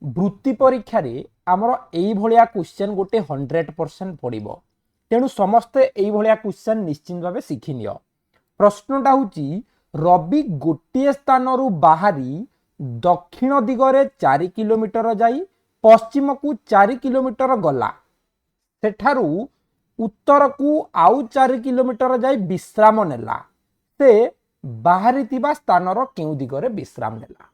वृत्ति परीक्षा रे आमर एई भलिया क्वेश्चन गोटे 100% पड़िबो तेणु समस्ते एई भलिया क्वेश्चन निश्चित भावे शिखि नियो। प्रश्नटा होची रवि गोटे स्थान रु बाहरी दक्षिण दिगरे 4 किलोमीटर जाई पश्चिम को 4 किलोमीटर गला सेठारु उत्तर को आउ 4 किलोमीटर जाई विश्राम नेला से बाहरी थिबा स्थान रो केउ दिगरे विश्राम नेला।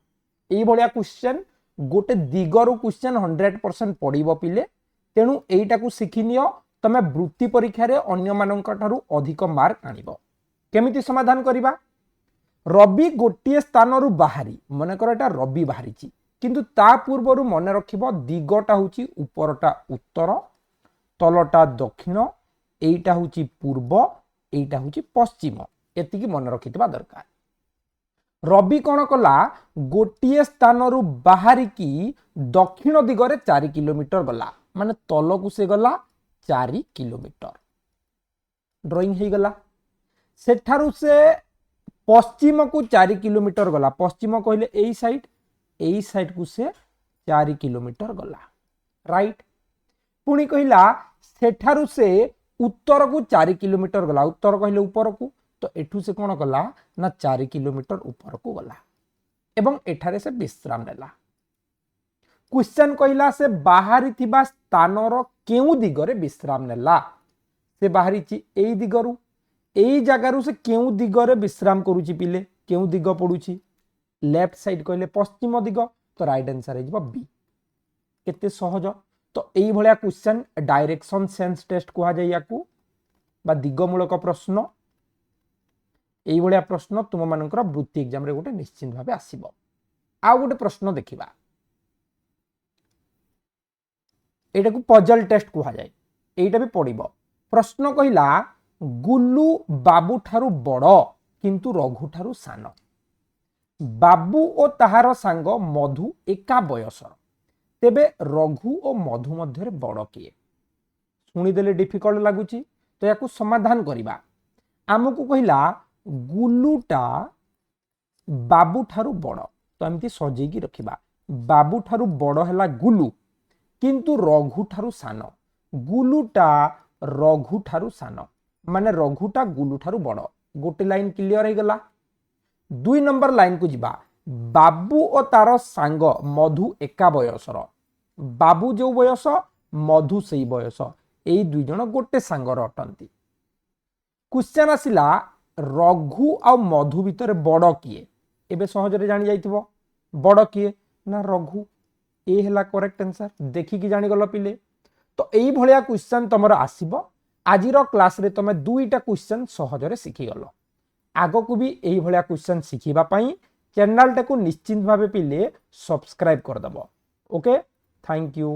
एई भलिया क्वेश्चन गोटे दिगरु क्वेश्चन 100% पड़िबो पिले तेणु एईटा को शिखि नियो तमे वृत्ति परीक्षा रे अन्य मानक ठारू अधिक मार्क आनिबो। केमिति समाधान करिबा रवि गोटे स्थान रु बाहरी मन कर एटा रवि बाहरीची किंतु ता पूर्वरु मन रखिबो दिगटा होची उपरटा उत्तर तलटा दक्षिण एईटा होची पूर्व एईटा होची पश्चिम एतिकी मन रखितबा दरकार। रवि कौन कला गोटे स्थान रु बाहरी की दक्षिण दिगरे 4 किलोमीटर गला माने तल को से गला 4 किलोमीटर ड्राइंग हो गला सेठारु से पश्चिम को 4 किलोमीटर गला पश्चिम कहले एई साइड को से 4 किलोमीटर गला राइट पुणी कहला सेठारु से उत्तर को 4 किलोमीटर गला उत्तर कहले ऊपर को तो एठू से कौन गला ना 4 किलोमीटर ऊपर को गला एवं एठारे से विश्राम नेला। क्वेश्चन कहला से बाहरी थिबा स्थानर केउ दिगरे विश्राम नेला से बाहरी ची एई दिगरु एई जगारु से केउ दिगरे विश्राम करूची पिले केउ दिग पडुची लेफ्ट साइड कहले पश्चिम दिग तो राइट आंसर हे जिवो बी केते सहज। तो एई भलिया क्वेश्चन डायरेक्शन सेंस टेस्ट कहा जाय याकू बा दिगमूलक प्रश्न एई भलिया प्रश्न तुम मानकर वृत्ति एग्जाम रे गोटे निश्चित भावे आसीबो। आ गोटे प्रश्न देखिबा एटा को पजल टेस्ट कहा जाय एटा भी पड़िबो। प्रश्न कहिला गुल्लू बाबू ठारू बड़ किंतु रघु ठारू सान बाबू ओ ताहार सांग मधु एका बयसर तेबे रघु और मधु मध्य बड़ किए शुणीदेले डिफिकल्ट लगुच तो या समाधान करवा आमको कहला गुल्लूटा बाबू ठारू बड़ तो एमती सजेकी रखिबा बाबू ठारू बड़ है गुल्लू किंतु रघु ठारू सान गुल्लूटा रघु ठारू सान माने रघुटा गुल्लू ठारू बड़ गोटे लाइन क्लियर हो गला। 2 नंबर लाइन को जिबा बाबू और तार सांग मधु एका बयसर बाबू जो बयस मधु से बयस यही 2 जन गोटे सांगर अटंती। क्वेश्चन आसिला रघु आ मधु भितर बड़ किए एबे सहजरे जानि जाइथिबो बड़ किए ना रघु ए हला करेक्ट आंसर देखिकी जानि गलो पिले। तो एई भलिया क्वेश्चन तमरो आसीबो आजिर क्लास रे तमे 2टा क्वेश्चन सहजरे सिखि गलो आगो को भी एई भलिया क्वेश्चन सिखिबा पई चैनल टाको निश्चित भावे पिले सब्सक्राइब कर दबो। Okay thank you.